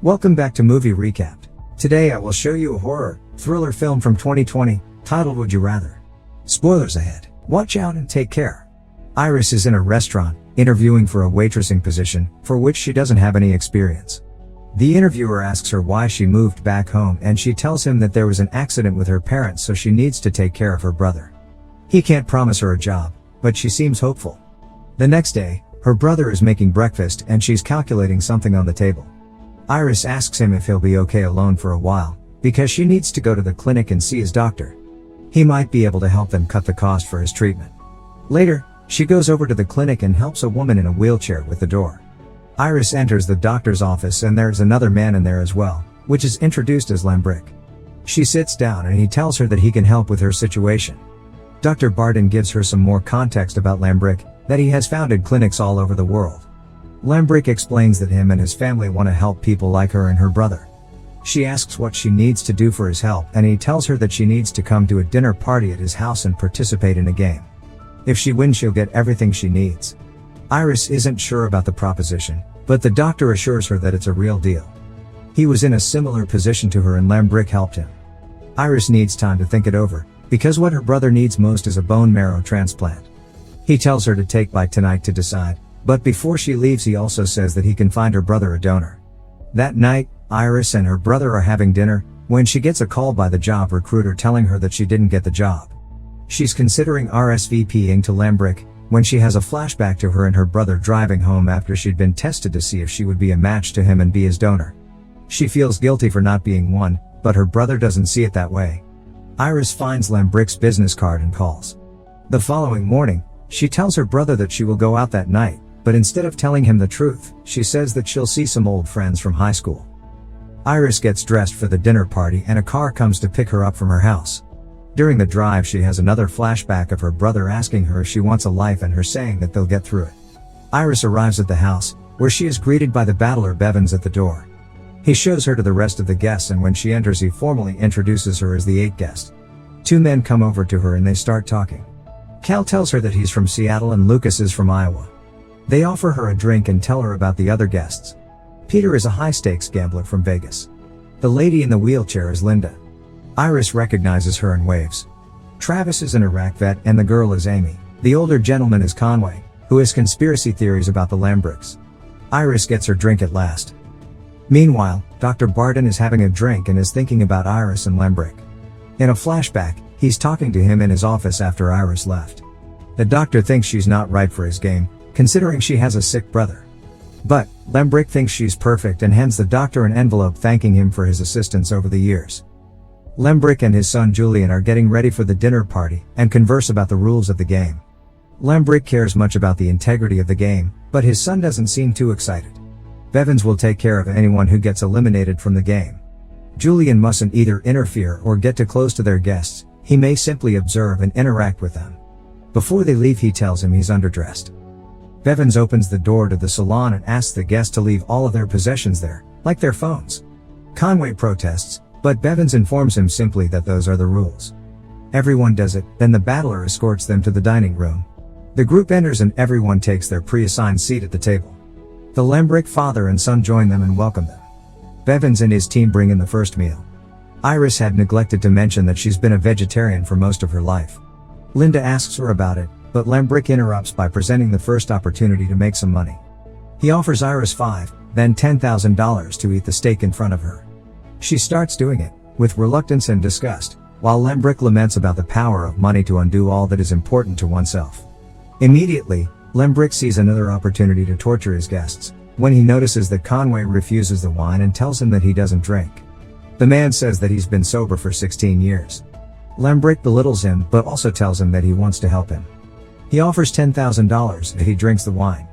Welcome back to Movie Recapped. Today I will show you a horror, thriller film from 2020, titled Would You Rather. Spoilers ahead. Watch out and take care. Iris is in a restaurant, interviewing for a waitressing position, for which she doesn't have any experience. The interviewer asks her why she moved back home and she tells him that there was an accident with her parents so she needs to take care of her brother. He can't promise her a job, but she seems hopeful. The next day, her brother is making breakfast and she's calculating something on the table. Iris asks him if he'll be okay alone for a while, because she needs to go to the clinic and see his doctor. He might be able to help them cut the cost for his treatment. Later, she goes over to the clinic and helps a woman in a wheelchair with the door. Iris enters the doctor's office and there's another man in there as well, which is introduced as Lambrick. She sits down and he tells her that he can help with her situation. Dr. Barden gives her some more context about Lambrick, that he has founded clinics all over the world. Lambrick explains that him and his family want to help people like her and her brother. She asks what she needs to do for his help and he tells her that she needs to come to a dinner party at his house and participate in a game. If she wins, she'll get everything she needs. Iris isn't sure about the proposition, but the doctor assures her that it's a real deal. He was in a similar position to her and Lambrick helped him. Iris needs time to think it over, because what her brother needs most is a bone marrow transplant. He tells her to take by tonight to decide, but before she leaves he also says that he can find her brother a donor. That night, Iris and her brother are having dinner, when she gets a call by the job recruiter telling her that she didn't get the job. She's considering RSVPing to Lambrick, when she has a flashback to her and her brother driving home after she'd been tested to see if she would be a match to him and be his donor. She feels guilty for not being one, but her brother doesn't see it that way. Iris finds Lambrick's business card and calls. The following morning, she tells her brother that she will go out that night, but instead of telling him the truth, she says that she'll see some old friends from high school. Iris gets dressed for the dinner party and a car comes to pick her up from her house. During the drive she has another flashback of her brother asking her if she wants a life and her saying that they'll get through it. Iris arrives at the house, where she is greeted by the battler Bevins at the door. He shows her to the rest of the guests and when she enters he formally introduces her as the 8th guest. Two men come over to her and they start talking. Cal tells her that he's from Seattle and Lucas is from Iowa. They offer her a drink and tell her about the other guests. Peter is a high-stakes gambler from Vegas. The lady in the wheelchair is Linda. Iris recognizes her and waves. Travis is an Iraq vet and the girl is Amy. The older gentleman is Conway, who has conspiracy theories about the Lambricks. Iris gets her drink at last. Meanwhile, Dr. Barden is having a drink and is thinking about Iris and Lambrick. In a flashback, he's talking to him in his office after Iris left. The doctor thinks she's not right for his game, considering she has a sick brother. But, Lambrick thinks she's perfect and hands the doctor an envelope thanking him for his assistance over the years. Lambrick and his son Julian are getting ready for the dinner party and converse about the rules of the game. Lambrick cares much about the integrity of the game, but his son doesn't seem too excited. Bevins will take care of anyone who gets eliminated from the game. Julian mustn't either interfere or get too close to their guests, he may simply observe and interact with them. Before they leave he tells him he's underdressed. Bevins opens the door to the salon and asks the guests to leave all of their possessions there, like their phones. Conway protests, but Bevins informs him simply that those are the rules. Everyone does it, then the battler escorts them to the dining room. The group enters and everyone takes their pre-assigned seat at the table. The Lambrick father and son join them and welcome them. Bevins and his team bring in the first meal. Iris had neglected to mention that she's been a vegetarian for most of her life. Linda asks her about it, but Lambrick interrupts by presenting the first opportunity to make some money. He offers Iris $5, then $10,000 to eat the steak in front of her. She starts doing it, with reluctance and disgust, while Lambrick laments about the power of money to undo all that is important to oneself. Immediately, Lambrick sees another opportunity to torture his guests, when he notices that Conway refuses the wine and tells him that he doesn't drink. The man says that he's been sober for 16 years. Lambrick belittles him but also tells him that he wants to help him. He offers $10,000 if he drinks the wine.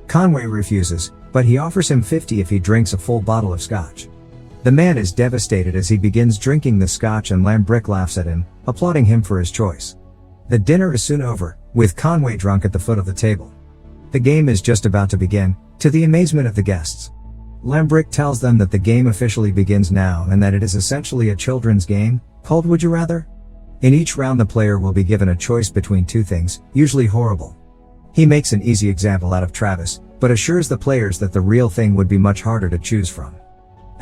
Conway refuses, but he offers him $50 if he drinks a full bottle of scotch. The man is devastated as he begins drinking the scotch and Lambrick laughs at him, applauding him for his choice. The dinner is soon over, with Conway drunk at the foot of the table. The game is just about to begin, to the amazement of the guests. Lambrick tells them that the game officially begins now and that it is essentially a children's game, called Would You Rather? In each round the player will be given a choice between two things, usually horrible. He makes an easy example out of Travis, but assures the players that the real thing would be much harder to choose from.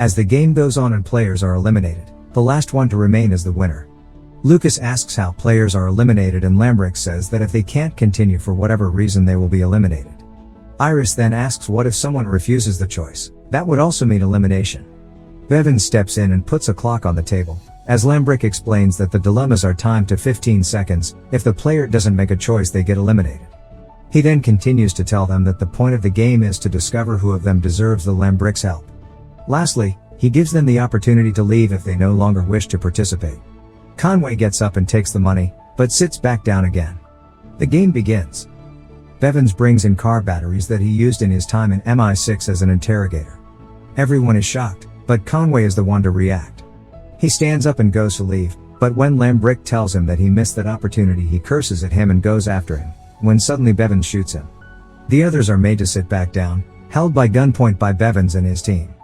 As the game goes on and players are eliminated, the last one to remain is the winner. Lucas asks how players are eliminated and Lambrick says that if they can't continue for whatever reason they will be eliminated. Iris then asks what if someone refuses the choice. That would also mean elimination. Bevins steps in and puts a clock on the table, as Lambrick explains that the dilemmas are timed to 15 seconds, if the player doesn't make a choice they get eliminated. He then continues to tell them that the point of the game is to discover who of them deserves the Lambrick's help. Lastly, he gives them the opportunity to leave if they no longer wish to participate. Conway gets up and takes the money, but sits back down again. The game begins. Bevins brings in car batteries that he used in his time in MI6 as an interrogator. Everyone is shocked, but Conway is the one to react. He stands up and goes to leave, but when Lambrick tells him that he missed that opportunity he curses at him and goes after him, when suddenly Bevins shoots him. The others are made to sit back down, held by gunpoint by Bevins and his team.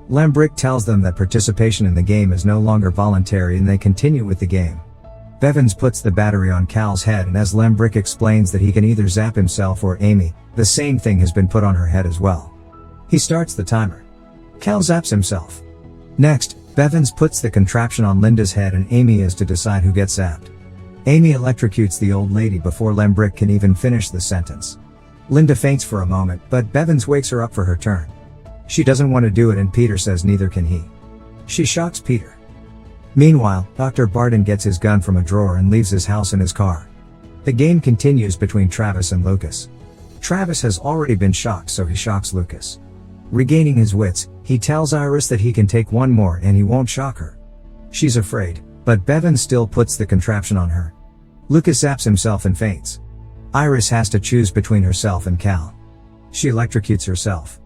Lambrick tells them that participation in the game is no longer voluntary and they continue with the game. Bevins puts the battery on Cal's head and as Lambrick explains that he can either zap himself or Amy, the same thing has been put on her head as well. He starts the timer. Cal zaps himself. Next, Bevins puts the contraption on Linda's head and Amy is to decide who gets zapped. Amy electrocutes the old lady before Lambrick can even finish the sentence. Linda faints for a moment, but Bevins wakes her up for her turn. She doesn't want to do it and Peter says neither can he. She shocks Peter. Meanwhile, Dr. Barton gets his gun from a drawer and leaves his house in his car. The game continues between Travis and Lucas. Travis has already been shocked so he shocks Lucas. Regaining his wits, he tells Iris that he can take one more and he won't shock her. She's afraid, but Bevins still puts the contraption on her. Lucas zaps himself and faints. Iris has to choose between herself and Cal. She electrocutes herself.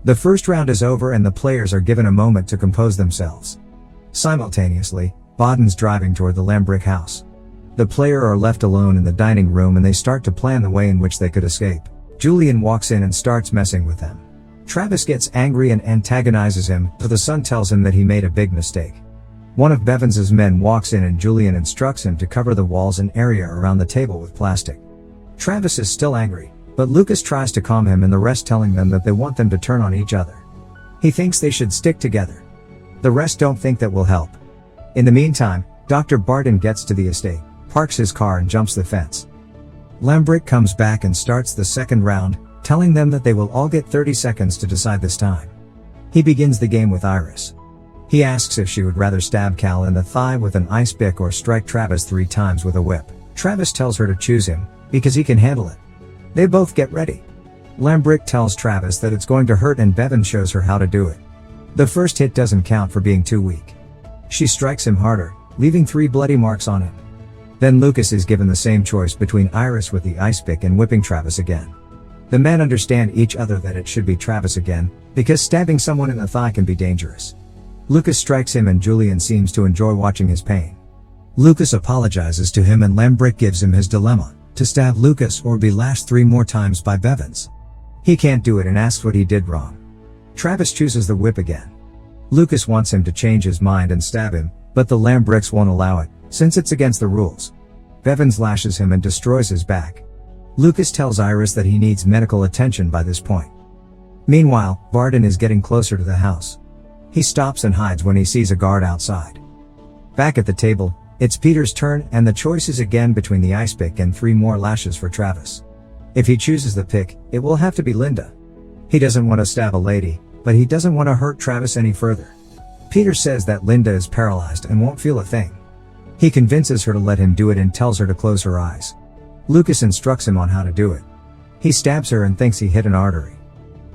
The first round is over and the players are given a moment to compose themselves. Simultaneously, Bodden's driving toward the Lambrick house. The player are left alone in the dining room and they start to plan the way in which they could escape. Julian walks in and starts messing with them. Travis gets angry and antagonizes him, but the son tells him that he made a big mistake. One of Bevins's men walks in and Julian instructs him to cover the walls and area around the table with plastic. Travis is still angry, but Lucas tries to calm him and the rest telling them that they want them to turn on each other. He thinks they should stick together. The rest don't think that will help. In the meantime, Dr. Barton gets to the estate, parks his car and jumps the fence. Lambrick comes back and starts the second round, telling them that they will all get 30 seconds to decide this time. He begins the game with Iris. He asks if she would rather stab Cal in the thigh with an ice pick or strike Travis 3 times with a whip. Travis tells her to choose him, because he can handle it. They both get ready. Lambrick tells Travis that it's going to hurt and Bevin shows her how to do it. The first hit doesn't count for being too weak. She strikes him harder, leaving 3 bloody marks on him. Then Lucas is given the same choice between Iris with the ice pick and whipping Travis again. The men understand each other that it should be Travis again, because stabbing someone in the thigh can be dangerous. Lucas strikes him and Julian seems to enjoy watching his pain. Lucas apologizes to him and Lambrick gives him his dilemma, to stab Lucas or be lashed 3 more times by Bevins. He can't do it and asks what he did wrong. Travis chooses the whip again. Lucas wants him to change his mind and stab him, but the Lambricks won't allow it, since it's against the rules. Bevins lashes him and destroys his back. Lucas tells Iris that he needs medical attention by this point. Meanwhile, Barton is getting closer to the house. He stops and hides when he sees a guard outside. Back at the table, it's Peter's turn and the choice is again between the ice pick and 3 more lashes for Travis. If he chooses the pick, it will have to be Linda. He doesn't want to stab a lady, but he doesn't want to hurt Travis any further. Peter says that Linda is paralyzed and won't feel a thing. He convinces her to let him do it and tells her to close her eyes. Lucas instructs him on how to do it. He stabs her and thinks he hit an artery.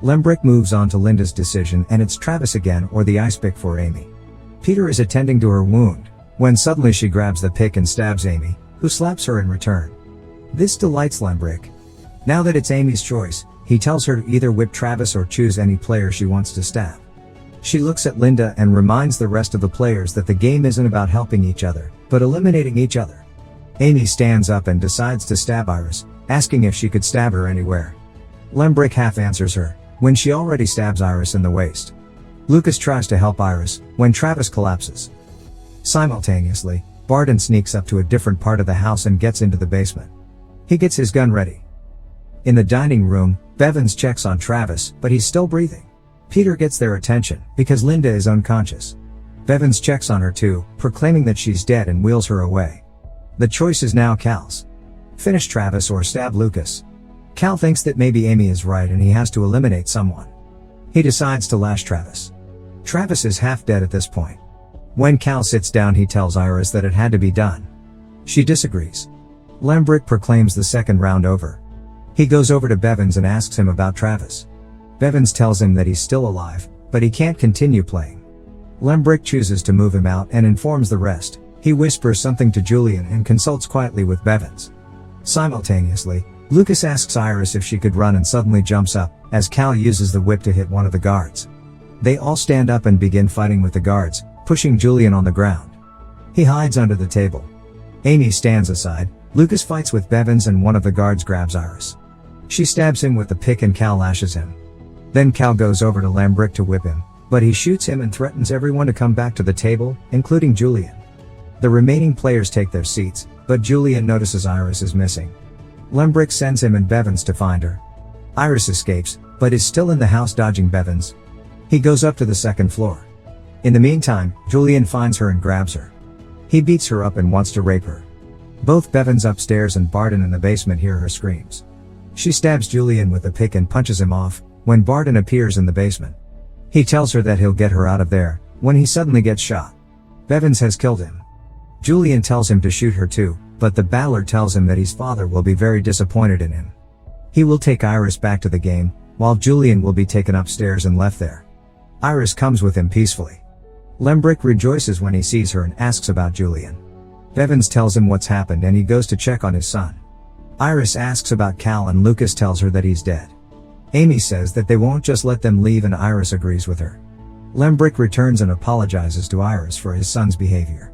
Lambrick moves on to Linda's decision and it's Travis again or the ice pick for Amy. Peter is attending to her wound, when suddenly she grabs the pick and stabs Amy, who slaps her in return. This delights Lambrick. Now that it's Amy's choice, he tells her to either whip Travis or choose any player she wants to stab. She looks at Linda and reminds the rest of the players that the game isn't about helping each other, but eliminating each other. Amy stands up and decides to stab Iris, asking if she could stab her anywhere. Lambrick half answers her, when she already stabs Iris in the waist. Lucas tries to help Iris, when Travis collapses. Simultaneously, Barton sneaks up to a different part of the house and gets into the basement. He gets his gun ready. In the dining room, Bevins checks on Travis, but he's still breathing. Peter gets their attention, because Linda is unconscious. Bevins checks on her too, proclaiming that she's dead and wheels her away. The choice is now Cal's. Finish Travis or stab Lucas. Cal thinks that maybe Amy is right and he has to eliminate someone. He decides to lash Travis. Travis is half dead at this point. When Cal sits down, he tells Iris that it had to be done. She disagrees. Lembrick proclaims the second round over. He goes over to Bevins and asks him about Travis. Bevins tells him that he's still alive, but he can't continue playing. Lembrick chooses to move him out and informs the rest. He whispers something to Julian and consults quietly with Bevins. Simultaneously, Lucas asks Iris if she could run and suddenly jumps up, as Cal uses the whip to hit one of the guards. They all stand up and begin fighting with the guards, pushing Julian on the ground. He hides under the table. Amy stands aside. Lucas fights with Bevins and one of the guards grabs Iris. She stabs him with the pick and Cal lashes him. Then Cal goes over to Lembrick to whip him, but he shoots him and threatens everyone to come back to the table, including Julian. The remaining players take their seats, but Julian notices Iris is missing. Lembrick sends him and Bevins to find her. Iris escapes, but is still in the house dodging Bevins. He goes up to the second floor. In the meantime, Julian finds her and grabs her. He beats her up and wants to rape her. Both Bevins upstairs and Barden in the basement hear her screams. She stabs Julian with a pick and punches him off, when Barden appears in the basement. He tells her that he'll get her out of there, when he suddenly gets shot. Bevins has killed him. Julian tells him to shoot her too, but the battler tells him that his father will be very disappointed in him. He will take Iris back to the game, while Julian will be taken upstairs and left there. Iris comes with him peacefully. Lembrick rejoices when he sees her and asks about Julian. Bevins tells him what's happened and he goes to check on his son. Iris asks about Cal and Lucas tells her that he's dead. Amy says that they won't just let them leave and Iris agrees with her. Lembrick returns and apologizes to Iris for his son's behavior.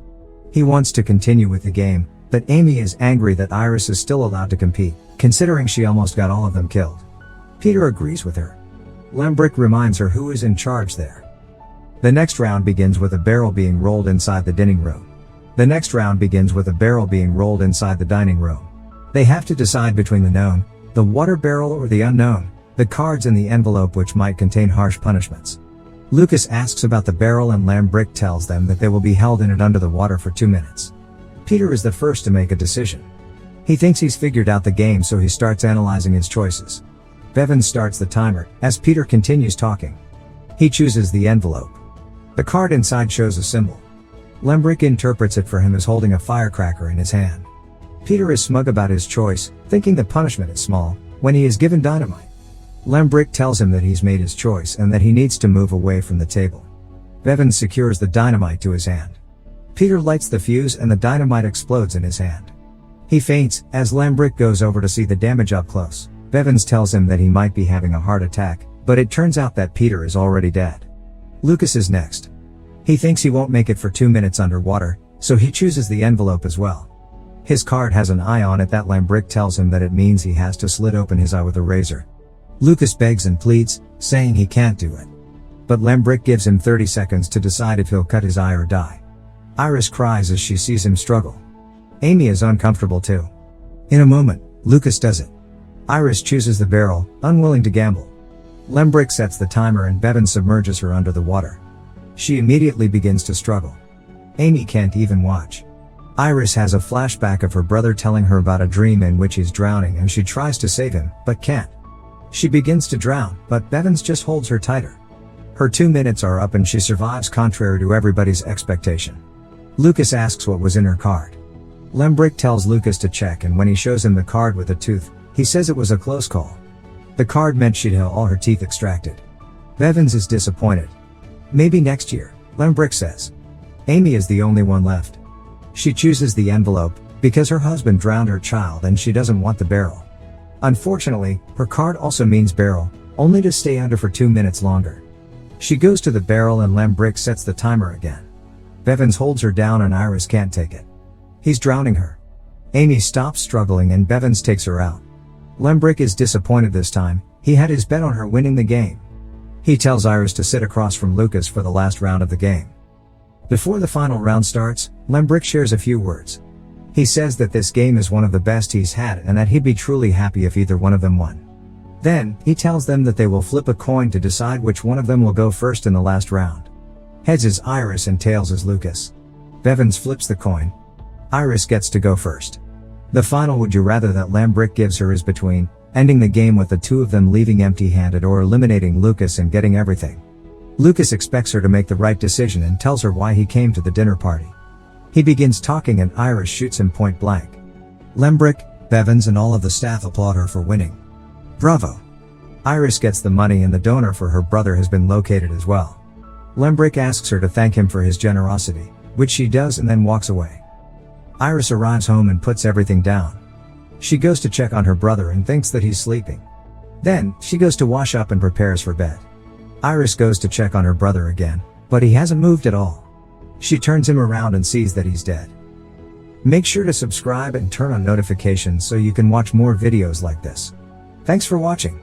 He wants to continue with the game, but Amy is angry that Iris is still allowed to compete, considering she almost got all of them killed. Peter agrees with her. Lembrick reminds her who is in charge there. The next round begins with a barrel being rolled inside the dining room. The next round begins with a barrel being rolled inside the dining room. They have to decide between the known, the water barrel, or the unknown, the cards in the envelope, which might contain harsh punishments. Lucas asks about the barrel and Lembrick tells them that they will be held in it under the water for 2 minutes. Peter is the first to make a decision. He thinks he's figured out the game, so he starts analyzing his choices. Bevins starts the timer, as Peter continues talking. He chooses the envelope. The card inside shows a symbol. Lembrick interprets it for him as holding a firecracker in his hand. Peter is smug about his choice, thinking the punishment is small, when he is given dynamite. Lembrick tells him that he's made his choice and that he needs to move away from the table. Bevins secures the dynamite to his hand. Peter lights the fuse and the dynamite explodes in his hand. He faints, as Lembrick goes over to see the damage up close. Bevins tells him that he might be having a heart attack, but it turns out that Peter is already dead. Lucas is next. He thinks he won't make it for 2 minutes underwater, so he chooses the envelope as well. His card has an eye on it that Lembrick tells him that it means he has to slit open his eye with a razor. Lucas begs and pleads, saying he can't do it. But Lembrick gives him 30 seconds to decide if he'll cut his eye or die. Iris cries as she sees him struggle. Amy is uncomfortable too. In a moment, Lucas does it. Iris chooses the barrel, unwilling to gamble. Lembrick sets the timer and Bevins submerges her under the water. She immediately begins to struggle. Amy can't even watch. Iris has a flashback of her brother telling her about a dream in which he's drowning and she tries to save him, but can't. She begins to drown, but Bevins just holds her tighter. Her 2 minutes are up and she survives contrary to everybody's expectation. Lucas asks what was in her card. Lembrick tells Lucas to check, and when he shows him the card with a tooth, he says it was a close call. The card meant she'd have all her teeth extracted. Bevins is disappointed. Maybe next year, Lembrick says. Amy is the only one left. She chooses the envelope, because her husband drowned her child and she doesn't want the barrel. Unfortunately, her card also means barrel, only to stay under for 2 minutes longer. She goes to the barrel and Lembrick sets the timer again. Bevins holds her down and Iris can't take it. He's drowning her. Amy stops struggling and Bevins takes her out. Lembrick is disappointed this time. He had his bet on her winning the game. He tells Iris to sit across from Lucas for the last round of the game. Before the final round starts, Lembrick shares a few words. He says that this game is one of the best he's had and that he'd be truly happy if either one of them won. Then, he tells them that they will flip a coin to decide which one of them will go first in the last round. Heads is Iris and tails is Lucas. Bevins flips the coin. Iris gets to go first. The final would you rather that Lambrick gives her is between ending the game with the two of them leaving empty-handed or eliminating Lucas and getting everything. Lucas expects her to make the right decision and tells her why he came to the dinner party. He begins talking and Iris shoots him point blank. Lambrick, Bevins and all of the staff applaud her for winning. Bravo! Iris gets the money and the donor for her brother has been located as well. Lambrick asks her to thank him for his generosity, which she does and then walks away. Iris arrives home and puts everything down. She goes to check on her brother and thinks that he's sleeping. Then, she goes to wash up and prepares for bed. Iris goes to check on her brother again, but he hasn't moved at all. She turns him around and sees that he's dead. Make sure to subscribe and turn on notifications so you can watch more videos like this. Thanks for watching.